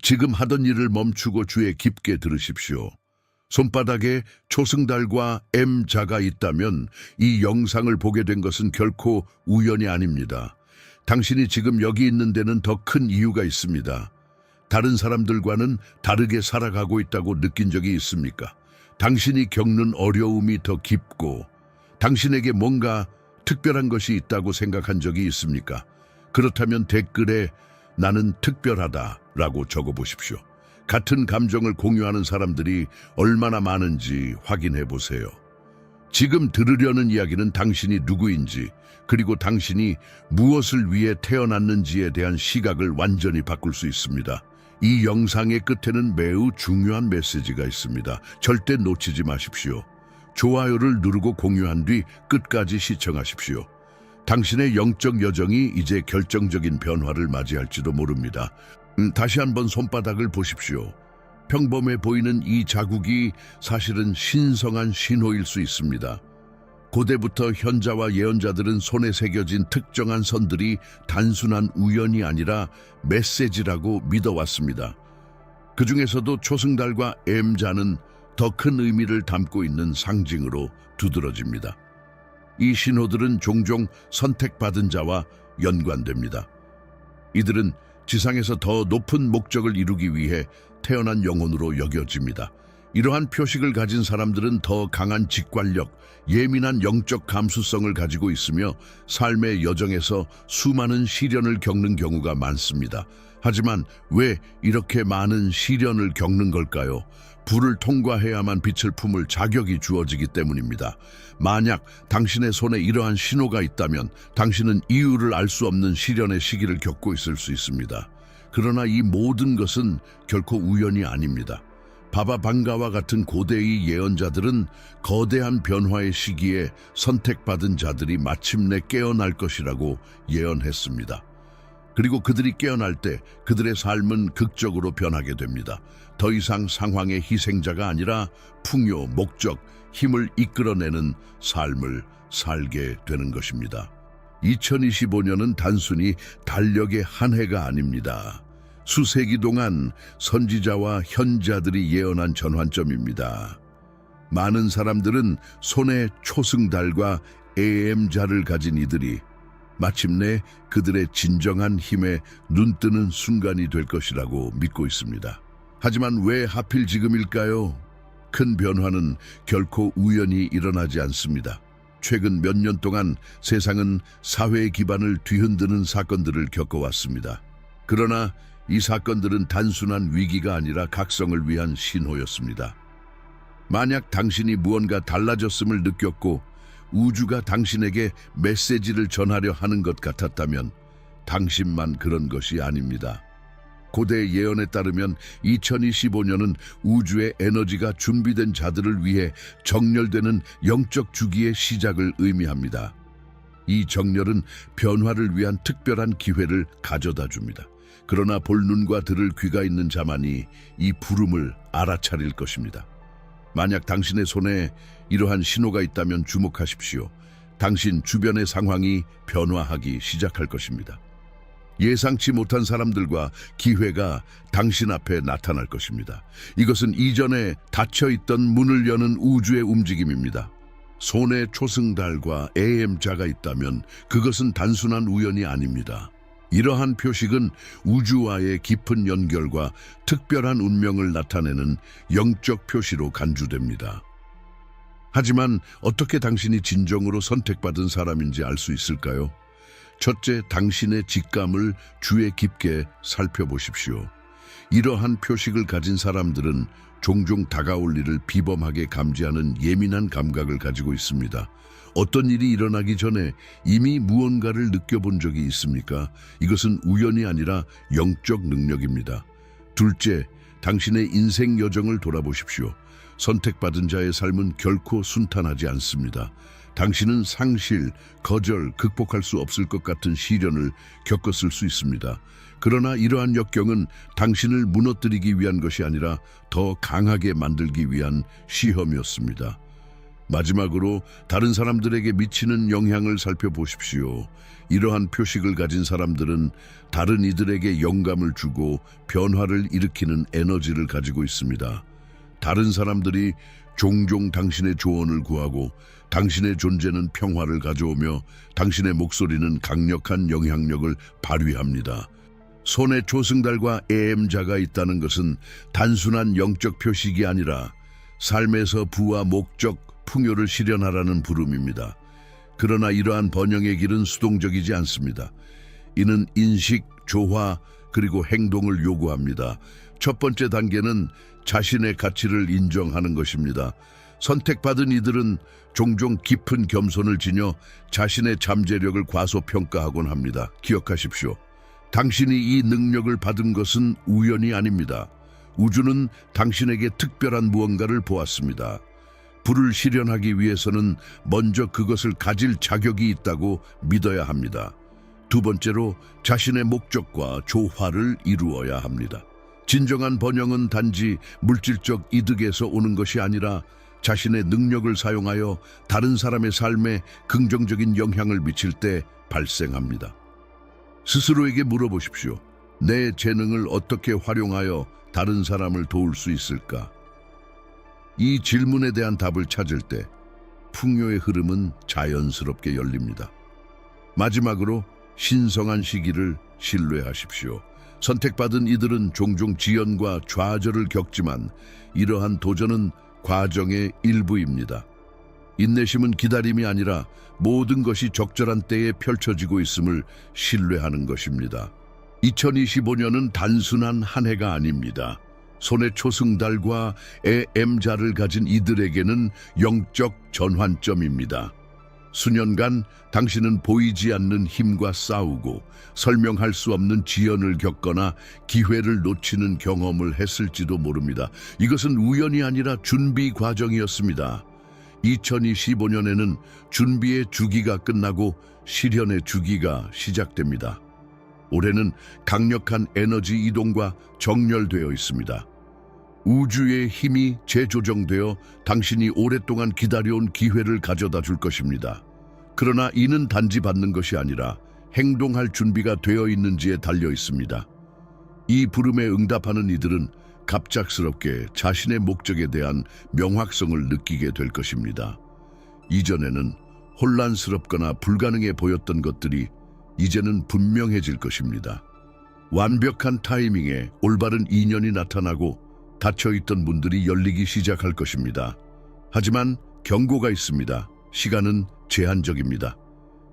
지금 하던 일을 멈추고 주의 깊게 들으십시오. 손바닥에 초승달과 M자가 있다면 이 영상을 보게 된 것은 결코 우연이 아닙니다. 당신이 지금 여기 있는 데는 더 큰 이유가 있습니다. 다른 사람들과는 다르게 살아가고 있다고 느낀 적이 있습니까? 당신이 겪는 어려움이 더 깊고 당신에게 뭔가 특별한 것이 있다고 생각한 적이 있습니까? 그렇다면 댓글에 나는 특별하다라고 적어보십시오. 같은 감정을 공유하는 사람들이 얼마나 많은지 확인해 보세요. 지금 들으려는 이야기는 당신이 누구인지, 그리고 당신이 무엇을 위해 태어났는지에 대한 시각을 완전히 바꿀 수 있습니다. 이 영상의 끝에는 매우 중요한 메시지가 있습니다. 절대 놓치지 마십시오. 좋아요를 누르고 공유한 뒤 끝까지 시청하십시오. 당신의 영적 여정이 이제 결정적인 변화를 맞이할지도 모릅니다. 다시 한번 손바닥을 보십시오. 평범해 보이는 이 자국이 사실은 신성한 신호일 수 있습니다. 고대부터 현자와 예언자들은 손에 새겨진 특정한 선들이 단순한 우연이 아니라 메시지라고 믿어왔습니다. 그 중에서도 초승달과 M자는 더 큰 의미를 담고 있는 상징으로 두드러집니다. 이 신호들은 종종 선택받은 자와 연관됩니다. 이들은 지상에서 더 높은 목적을 이루기 위해 태어난 영혼으로 여겨집니다. 이러한 표식을 가진 사람들은 더 강한 직관력, 예민한 영적 감수성을 가지고 있으며 삶의 여정에서 수많은 시련을 겪는 경우가 많습니다. 하지만 왜 이렇게 많은 시련을 겪는 걸까요? 불을 통과해야만 빛을 품을 자격이 주어지기 때문입니다. 만약 당신의 손에 이러한 신호가 있다면 당신은 이유를 알 수 없는 시련의 시기를 겪고 있을 수 있습니다. 그러나 이 모든 것은 결코 우연이 아닙니다. 바바방가와 같은 고대의 예언자들은 거대한 변화의 시기에 선택받은 자들이 마침내 깨어날 것이라고 예언했습니다. 그리고 그들이 깨어날 때 그들의 삶은 극적으로 변하게 됩니다. 더 이상 상황의 희생자가 아니라 풍요, 목적, 힘을 이끌어내는 삶을 살게 되는 것입니다. 2025년은 단순히 달력의 한 해가 아닙니다. 수세기 동안 선지자와 현자들이 예언한 전환점입니다. 많은 사람들은 손에 초승달과 M자를 가진 이들이 마침내 그들의 진정한 힘에 눈뜨는 순간이 될 것이라고 믿고 있습니다. 하지만 왜 하필 지금일까요? 큰 변화는 결코 우연히 일어나지 않습니다. 최근 몇 년 동안 세상은 사회의 기반을 뒤흔드는 사건들을 겪어왔습니다. 그러나 이 사건들은 단순한 위기가 아니라 각성을 위한 신호였습니다. 만약 당신이 무언가 달라졌음을 느꼈고 우주가 당신에게 메시지를 전하려 하는 것 같았다면 당신만 그런 것이 아닙니다. 고대 예언에 따르면 2025년은 우주의 에너지가 준비된 자들을 위해 정렬되는 영적 주기의 시작을 의미합니다. 이 정렬은 변화를 위한 특별한 기회를 가져다 줍니다. 그러나 볼 눈과 들을 귀가 있는 자만이 이 부름을 알아차릴 것입니다. 만약 당신의 손에 이러한 신호가 있다면 주목하십시오. 당신 주변의 상황이 변화하기 시작할 것입니다. 예상치 못한 사람들과 기회가 당신 앞에 나타날 것입니다. 이것은 이전에 닫혀있던 문을 여는 우주의 움직임입니다. 손에 초승달과 M자가 있다면 그것은 단순한 우연이 아닙니다. 이러한 표식은 우주와의 깊은 연결과 특별한 운명을 나타내는 영적 표시로 간주됩니다. 하지만 어떻게 당신이 진정으로 선택받은 사람인지 알 수 있을까요? 첫째, 당신의 직감을 주의 깊게 살펴보십시오. 이러한 표식을 가진 사람들은 종종 다가올 일을 비범하게 감지하는 예민한 감각을 가지고 있습니다. 어떤 일이 일어나기 전에 이미 무언가를 느껴본 적이 있습니까? 이것은 우연이 아니라 영적 능력입니다. 둘째, 당신의 인생 여정을 돌아보십시오. 선택받은 자의 삶은 결코 순탄하지 않습니다. 당신은 상실, 거절, 극복할 수 없을 것 같은 시련을 겪었을 수 있습니다. 그러나 이러한 역경은 당신을 무너뜨리기 위한 것이 아니라 더 강하게 만들기 위한 시험이었습니다. 마지막으로 다른 사람들에게 미치는 영향을 살펴보십시오. 이러한 표식을 가진 사람들은 다른 이들에게 영감을 주고 변화를 일으키는 에너지를 가지고 있습니다. 다른 사람들이 종종 당신의 조언을 구하고 당신의 존재는 평화를 가져오며 당신의 목소리는 강력한 영향력을 발휘합니다. 손에 초승달과 애엠자가 있다는 것은 단순한 영적 표식이 아니라 삶에서 부와 목적, 풍요를 실현하라는 부름입니다. 그러나 이러한 번영의 길은 수동적이지 않습니다. 이는 인식, 조화, 그리고 행동을 요구합니다. 첫 번째 단계는 자신의 가치를 인정하는 것입니다. 선택받은 이들은 종종 깊은 겸손을 지녀 자신의 잠재력을 과소평가하곤 합니다. 기억하십시오. 당신이 이 능력을 받은 것은 우연이 아닙니다. 우주는 당신에게 특별한 무언가를 보았습니다. 부를 실현하기 위해서는 먼저 그것을 가질 자격이 있다고 믿어야 합니다. 두 번째로 자신의 목적과 조화를 이루어야 합니다. 진정한 번영은 단지 물질적 이득에서 오는 것이 아니라 자신의 능력을 사용하여 다른 사람의 삶에 긍정적인 영향을 미칠 때 발생합니다. 스스로에게 물어보십시오. 내 재능을 어떻게 활용하여 다른 사람을 도울 수 있을까? 이 질문에 대한 답을 찾을 때 풍요의 흐름은 자연스럽게 열립니다. 마지막으로 신성한 시기를 신뢰하십시오. 선택받은 이들은 종종 지연과 좌절을 겪지만 이러한 도전은 과정의 일부입니다. 인내심은 기다림이 아니라 모든 것이 적절한 때에 펼쳐지고 있음을 신뢰하는 것입니다. 2025년은 단순한 한 해가 아닙니다. 손에 초승달과 애엠자를 가진 이들에게는 영적 전환점입니다. 수년간 당신은 보이지 않는 힘과 싸우고 설명할 수 없는 지연을 겪거나 기회를 놓치는 경험을 했을지도 모릅니다. 이것은 우연이 아니라 준비 과정이었습니다. 2025년에는 준비의 주기가 끝나고 실현의 주기가 시작됩니다. 올해는 강력한 에너지 이동과 정렬되어 있습니다. 우주의 힘이 재조정되어 당신이 오랫동안 기다려온 기회를 가져다 줄 것입니다. 그러나 이는 단지 받는 것이 아니라 행동할 준비가 되어 있는지에 달려 있습니다. 이 부름에 응답하는 이들은 갑작스럽게 자신의 목적에 대한 명확성을 느끼게 될 것입니다. 이전에는 혼란스럽거나 불가능해 보였던 것들이 이제는 분명해질 것입니다. 완벽한 타이밍에 올바른 인연이 나타나고 닫혀있던 문들이 열리기 시작할 것입니다. 하지만 경고가 있습니다. 시간은 제한적입니다.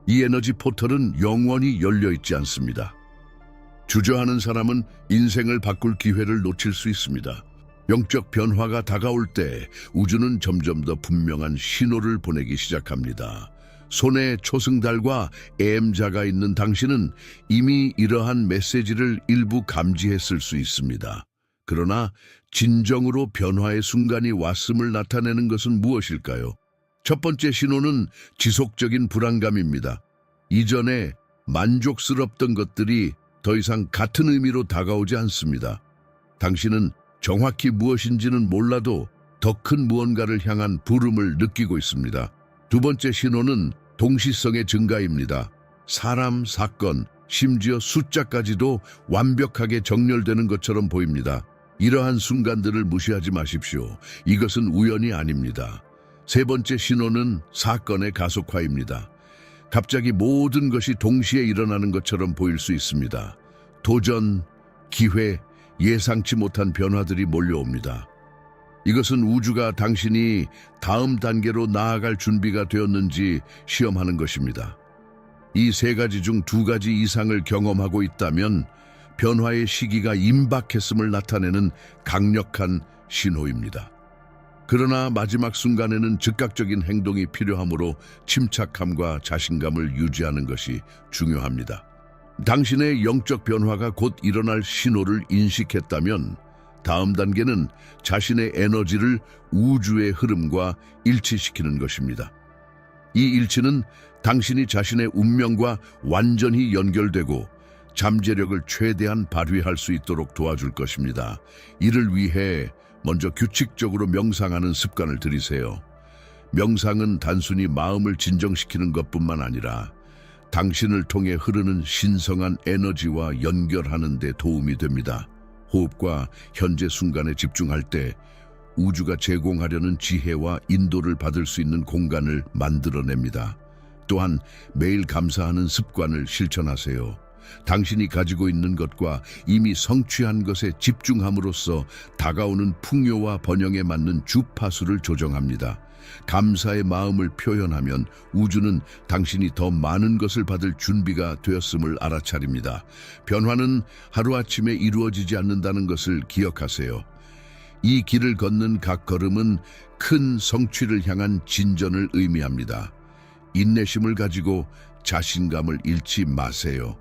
이 에너지 포털은 영원히 열려있지 않습니다. 주저하는 사람은 인생을 바꿀 기회를 놓칠 수 있습니다. 영적 변화가 다가올 때 우주는 점점 더 분명한 신호를 보내기 시작합니다. 손에 초승달과 애엠자가 있는 당신은 이미 이러한 메시지를 일부 감지했을 수 있습니다. 그러나 진정으로 변화의 순간이 왔음을 나타내는 것은 무엇일까요? 첫 번째 신호는 지속적인 불안감입니다. 이전에 만족스럽던 것들이 더 이상 같은 의미로 다가오지 않습니다. 당신은 정확히 무엇인지는 몰라도 더 큰 무언가를 향한 부름을 느끼고 있습니다. 두 번째 신호는 동시성의 증가입니다. 사람, 사건, 심지어 숫자까지도 완벽하게 정렬되는 것처럼 보입니다. 이러한 순간들을 무시하지 마십시오. 이것은 우연이 아닙니다. 세 번째 신호는 사건의 가속화입니다. 갑자기 모든 것이 동시에 일어나는 것처럼 보일 수 있습니다. 도전, 기회, 예상치 못한 변화들이 몰려옵니다. 이것은 우주가 당신이 다음 단계로 나아갈 준비가 되었는지 시험하는 것입니다. 이 세 가지 중 두 가지 이상을 경험하고 있다면 변화의 시기가 임박했음을 나타내는 강력한 신호입니다. 그러나 마지막 순간에는 즉각적인 행동이 필요하므로 침착함과 자신감을 유지하는 것이 중요합니다. 당신의 영적 변화가 곧 일어날 신호를 인식했다면 다음 단계는 자신의 에너지를 우주의 흐름과 일치시키는 것입니다. 이 일치는 당신이 자신의 운명과 완전히 연결되고 잠재력을 최대한 발휘할 수 있도록 도와줄 것입니다. 이를 위해 먼저 규칙적으로 명상하는 습관을 들이세요. 명상은 단순히 마음을 진정시키는 것뿐만 아니라 당신을 통해 흐르는 신성한 에너지와 연결하는 데 도움이 됩니다. 호흡과 현재 순간에 집중할 때 우주가 제공하려는 지혜와 인도를 받을 수 있는 공간을 만들어냅니다. 또한 매일 감사하는 습관을 실천하세요. 당신이 가지고 있는 것과 이미 성취한 것에 집중함으로써 다가오는 풍요와 번영에 맞는 주파수를 조정합니다. 감사의 마음을 표현하면 우주는 당신이 더 많은 것을 받을 준비가 되었음을 알아차립니다. 변화는 하루아침에 이루어지지 않는다는 것을 기억하세요. 이 길을 걷는 각 걸음은 큰 성취를 향한 진전을 의미합니다. 인내심을 가지고 자신감을 잃지 마세요.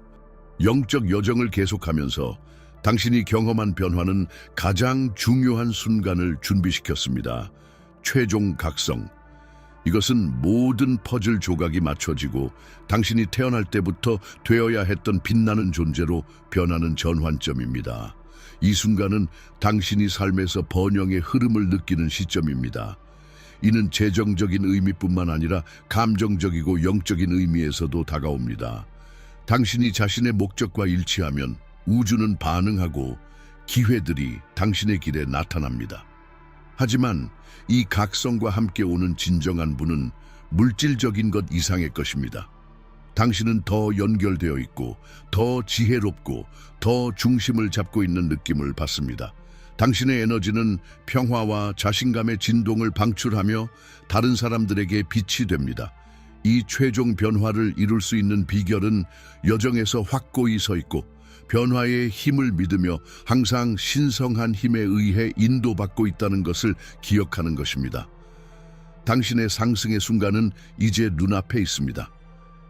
영적 여정을 계속하면서 당신이 경험한 변화는 가장 중요한 순간을 준비시켰습니다. 최종 각성. 이것은 모든 퍼즐 조각이 맞춰지고 당신이 태어날 때부터 되어야 했던 빛나는 존재로 변하는 전환점입니다. 이 순간은 당신이 삶에서 번영의 흐름을 느끼는 시점입니다. 이는 재정적인 의미뿐만 아니라 감정적이고 영적인 의미에서도 다가옵니다. 당신이 자신의 목적과 일치하면 우주는 반응하고 기회들이 당신의 길에 나타납니다. 하지만 이 각성과 함께 오는 진정한 부는 물질적인 것 이상의 것입니다. 당신은 더 연결되어 있고 더 지혜롭고 더 중심을 잡고 있는 느낌을 받습니다. 당신의 에너지는 평화와 자신감의 진동을 방출하며 다른 사람들에게 빛이 됩니다. 이 최종 변화를 이룰 수 있는 비결은 여정에서 확고히 서 있고 변화의 힘을 믿으며 항상 신성한 힘에 의해 인도받고 있다는 것을 기억하는 것입니다. 당신의 상승의 순간은 이제 눈앞에 있습니다.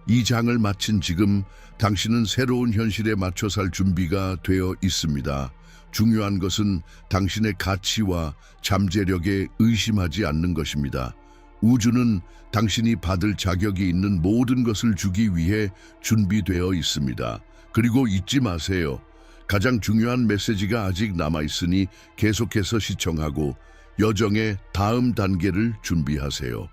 이 장을 마친 지금 당신은 새로운 현실에 맞춰 살 준비가 되어 있습니다. 중요한 것은 당신의 가치와 잠재력에 의심하지 않는 것입니다. 우주는 당신이 받을 자격이 있는 모든 것을 주기 위해 준비되어 있습니다. 그리고 잊지 마세요. 가장 중요한 메시지가 아직 남아있으니 계속해서 시청하고 여정의 다음 단계를 준비하세요.